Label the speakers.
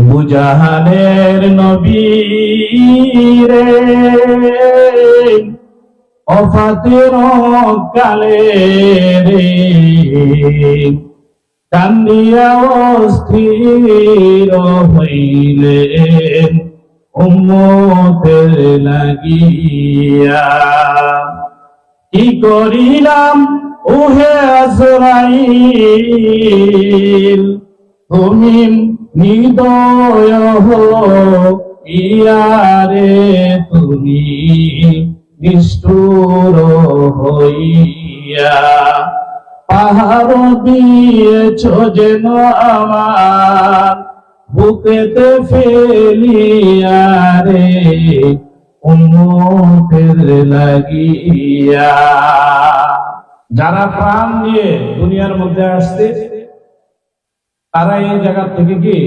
Speaker 1: বুজাহানের নবী রে ওফাতের কালে রে কান্দিয়া অস্থির হইলেন উম্মতের লাগিয়া। কি করিলাম ওহে আজরাইল, তুমি নিদয় ইয়ারে তুমি নিষ্ঠুর হইয়া। পাহাড় দিয়েছ যেন আমার বুকেতে ফেলিয়া রে উম্মতের লাগিয়া। যারা প্রাণ নিয়ে দুনিয়ার মধ্যে আসছে তারা এই জায়গা থেকে কি